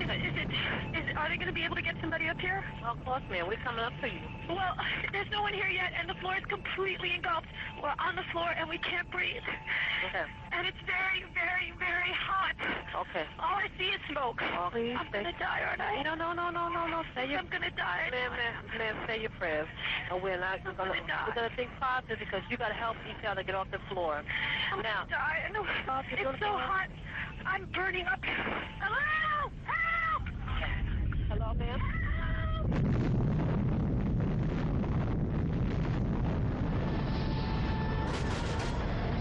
Are they going to be able to get somebody up here? Well, of course, ma'am. We're coming up for you. Well, there's no one here yet, and the floor is completely engulfed. We're on the floor, and we can't breathe. Okay. And it's very, very, very hot. Okay. All I see is smoke. Oh, please. I'm going to die, aren't I? No. I'm going to die. Ma'am, say your prayers. And we're not going to think positive because you got to help each other get off the floor. I'm going to die. I know. It's so hot. I'm burning up. Hello! Help! Hello, ma'am?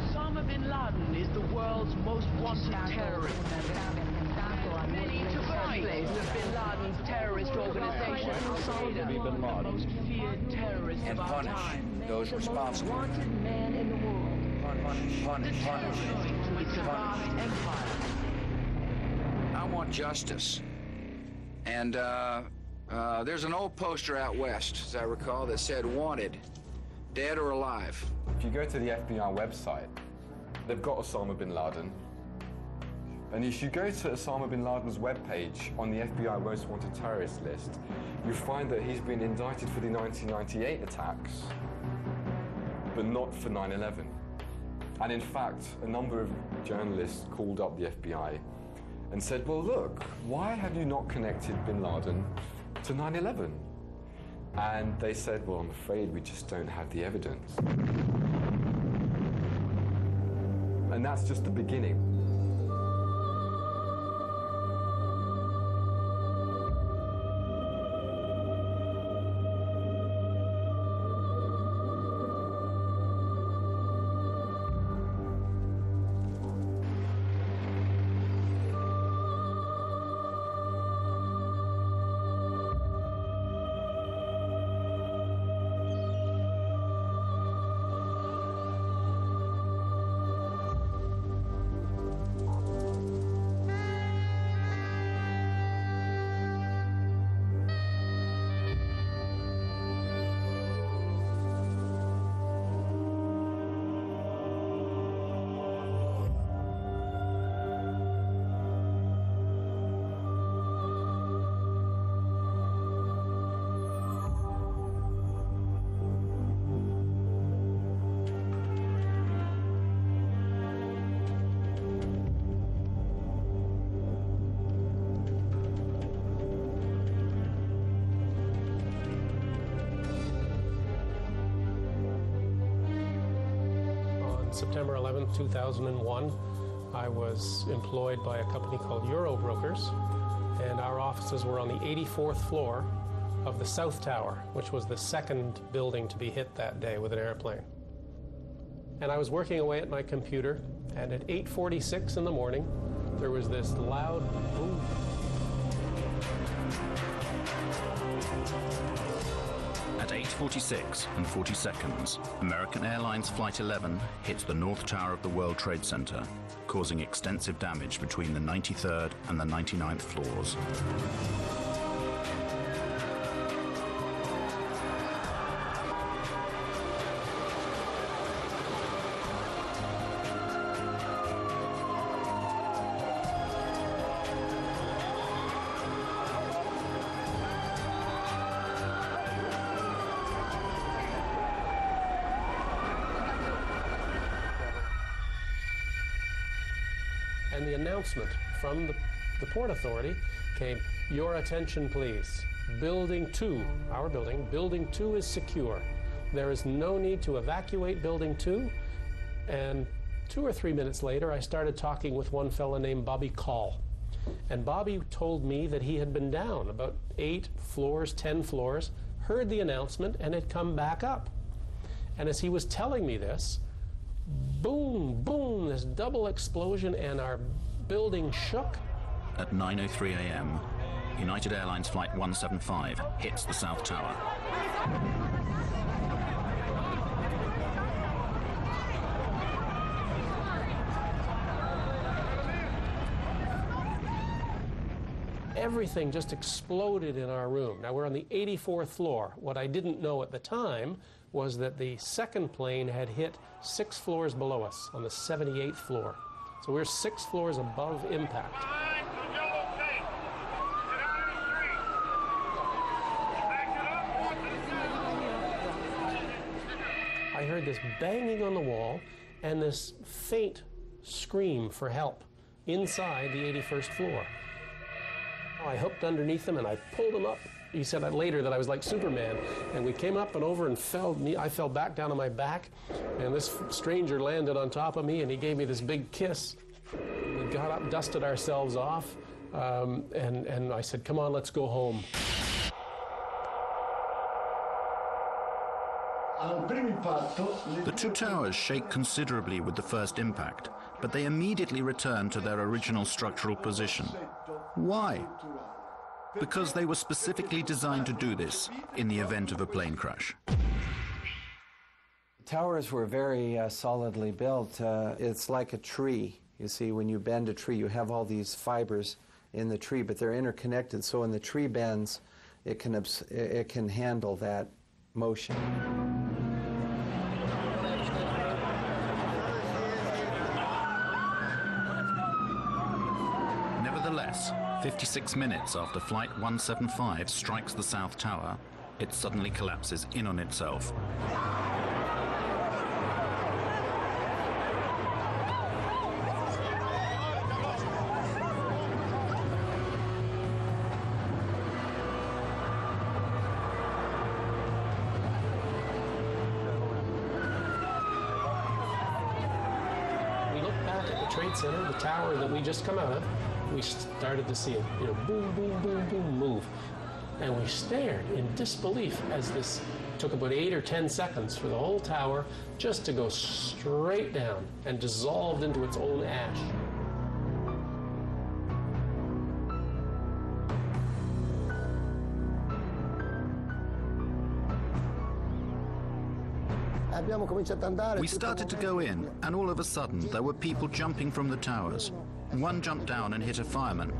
Osama bin Laden is the world's most wanted terrorist. Many took place of bin Laden's terrorist organization, Al-Qaeda, the most feared terrorist and of our punish time. those responsible. The most wanted man in the world. Punish. To its vast empire. I want justice. And there's an old poster out west, as I recall, that said wanted, dead or alive. If you go to the FBI website, they've got Osama bin Laden. And if you go to Osama bin Laden's webpage on the FBI most wanted terrorist list, you find that he's been indicted for the 1998 attacks, but not for 9/11. And in fact, a number of journalists called up the FBI and said, well, look, why have you not connected bin Laden to 9/11? And they said, well, I'm afraid we just don't have the evidence. And that's just the beginning. September 11th, 2001, I was employed by a company called Euro Brokers, and our offices were on the 84th floor of the South Tower, which was the second building to be hit that day with an airplane. And I was working away at my computer, and at 8:46 in the morning, there was this loud boom. At 8:46 and 40 seconds, American Airlines Flight 11 hit the North Tower of the World Trade Center, causing extensive damage between the 93rd and the 99th floors. And the announcement from the Port Authority came, "Your attention, please. Building 2, our building, Building 2 is secure. There is no need to evacuate Building 2. And 2 or 3 minutes later, I started talking with one fellow named Bobby Call. And Bobby told me that he had been down about 8 floors, 10 floors, heard the announcement, and had come back up. And as he was telling me this, boom, boom, this double explosion, and our building shook. At 9:03 a.m., United Airlines Flight 175 hits the South Tower. Everything just exploded in our room. Now, we're on the 84th floor. What I didn't know at the time was that the second plane had hit 6 floors below us on the 78th floor. So we're 6 floors above impact. heard this banging on the wall and this faint scream for help inside the 81st floor. I hooked underneath him and I pulled him up. He said later that I was like Superman, and we came up and over and I fell back down on my back, and this stranger landed on top of me and he gave me this big kiss. We got up, dusted ourselves off, and I said, come on, let's go home. The two towers shake considerably with the first impact, but they immediately return to their original structural position. Why? Because they were specifically designed to do this in the event of a plane crash. Towers were very solidly built. It's like a tree. You see, when you bend a tree, you have all these fibers in the tree, but they're interconnected, so when the tree bends, it can handle that motion. Nevertheless, 56 minutes after Flight 175 strikes the South Tower, it suddenly collapses in on itself. We looked back at the Trade Center, the tower that we just come out of. We started to see it, boom, boom, boom, boom, move. And we stared in disbelief as this took about 8 or 10 seconds for the whole tower just to go straight down and dissolved into its own ash. We started to go in, and all of a sudden there were people jumping from the towers. One jumped down and hit a fireman.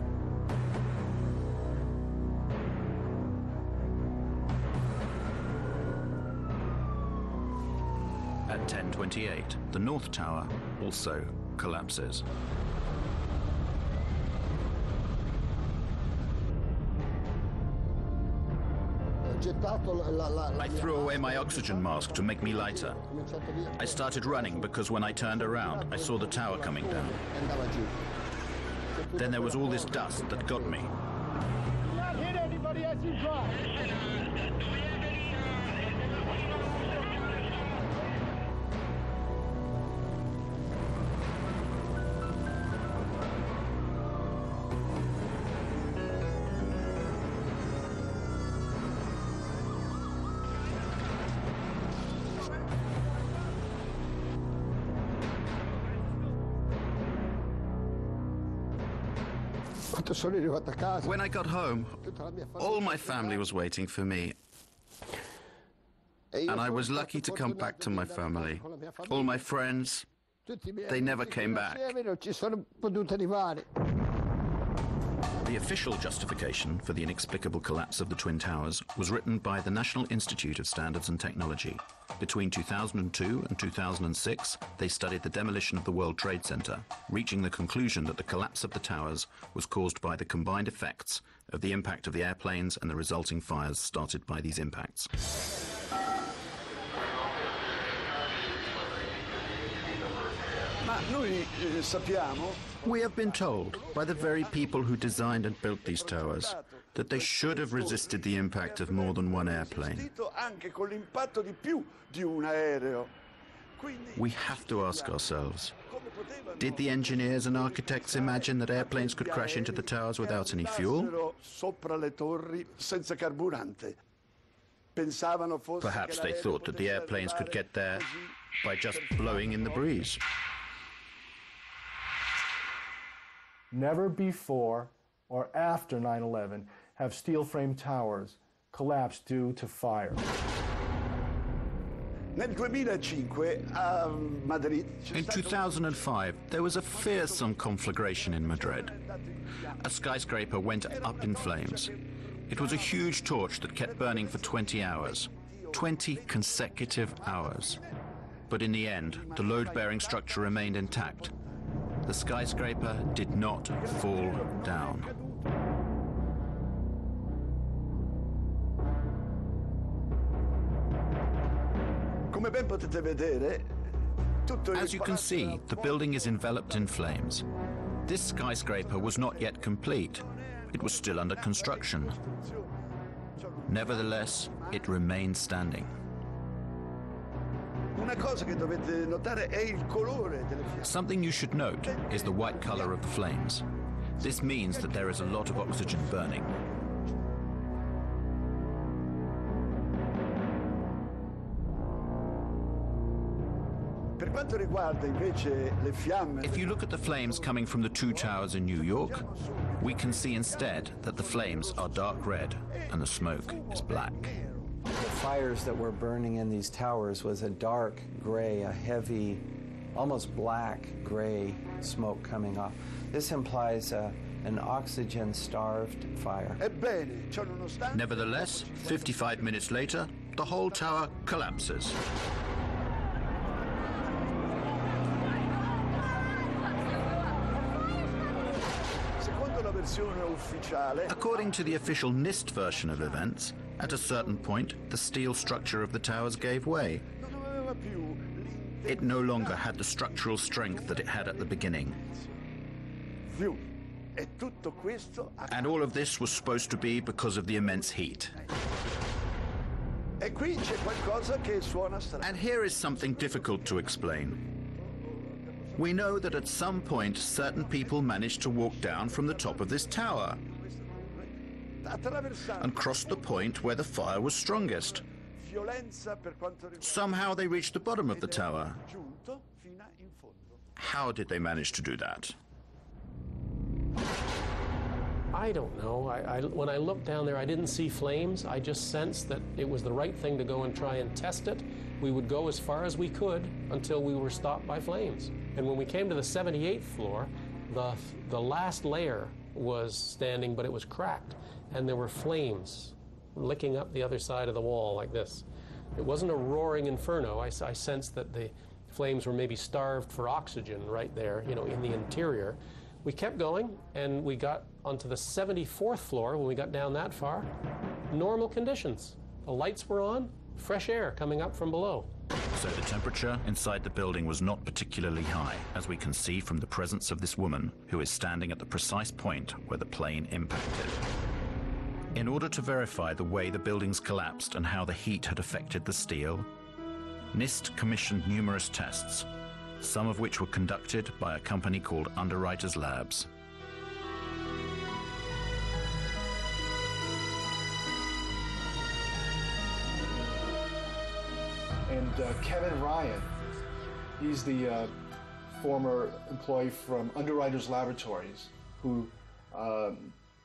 At 10:28, the North Tower also collapses. I threw away my oxygen mask to make me lighter. I started running because when I turned around, I saw the tower coming down. Then there was all this dust that got me. Not hit anybody as you drive. When I got home, all my family was waiting for me. And I was lucky to come back to my family. All my friends, they never came back. The official justification for the inexplicable collapse of the Twin Towers was written by the National Institute of Standards and Technology. Between 2002 and 2006, they studied the demolition of the World Trade Center, reaching the conclusion that the collapse of the towers was caused by the combined effects of the impact of the airplanes and the resulting fires started by these impacts. We have been told by the very people who designed and built these towers that they should have resisted the impact of more than one airplane. We have to ask ourselves, did the engineers and architects imagine that airplanes could crash into the towers without any fuel? Perhaps they thought that the airplanes could get there by just blowing in the breeze. Never before or after 9/11 have steel frame towers collapsed due to fire. In 2005, there was a fearsome conflagration in Madrid. A skyscraper went up in flames. It was a huge torch that kept burning for 20 hours. 20 consecutive hours. But in the end, the load-bearing structure remained intact. The skyscraper did not fall down. Come ben potete vedere, tutto il As you can see, the building is enveloped in flames. This skyscraper was not yet complete. It was still under construction. Nevertheless, it remained standing. Una cosa che dovete notare è il colore delle fiamme. Something you should note is the white color of the flames. This means that there is a lot of oxygen burning. Per quanto riguarda invece le fiamme, If you look at the flames coming from the two towers in New York, we can see instead that the flames are dark red and the smoke is black. The fires that were burning in these towers was a dark gray, a heavy, almost black gray smoke coming off. This implies an oxygen-starved fire. ebbene, ciò nonostante, Nevertheless, 55 minutes later, the whole tower collapses. secondo la versione ufficiale, According to the official NIST version of events, at a certain point, the steel structure of the towers gave way. non aveva più It no longer had the structural strength that it had at the beginning. più. E tutto questo And all of this was supposed to be because of the immense heat. e qui c'è qualcosa che suona strano. And here is something difficult to explain. We know that at some point certain people managed to walk down from the top of this tower Attraversando and cross the point where the fire was strongest. violenza per quanto riguarda Somehow they reached the bottom of the tower. giunto fino in fondo. How did they manage to do that? I don't know. When I looked down there, I didn't see flames. I just sensed that it was the right thing to go and try and test it. We would go as far as we could until we were stopped by flames. And when we came to the 78th floor, the last layer was standing, but it was cracked. And there were flames licking up the other side of the wall like this. It wasn't a roaring inferno. I sensed that the flames were maybe starved for oxygen right there, you know, in the interior. We kept going, and we got onto the 74th floor. When we got down that far, normal conditions. The lights were on, fresh air coming up from below. So the temperature inside the building was not particularly high, as we can see from the presence of this woman who is standing at the precise point where the plane impacted. In order to verify the way the buildings collapsed and how the heat had affected the steel, NIST commissioned numerous tests, some of which were conducted by a company called Underwriters Labs. And Kevin Ryan, he's the former employee from Underwriters Laboratories who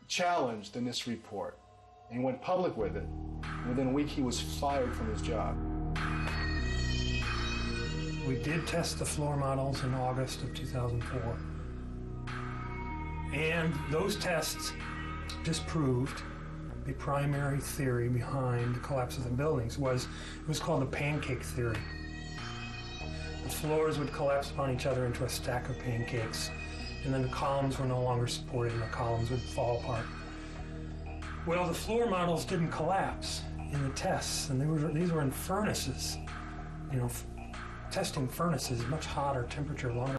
challenged the NIST report. And he went public with it. Within a week, he was fired from his job. We did test the floor models in August of 2004. And those tests disproved the primary theory behind the collapse of the buildings. It was called the pancake theory. The floors would collapse upon each other into a stack of pancakes, and then the columns were no longer supported and the columns would fall apart. Well, the floor models didn't collapse in the tests, and these were in furnaces. You know, testing furnaces, much hotter temperature, longer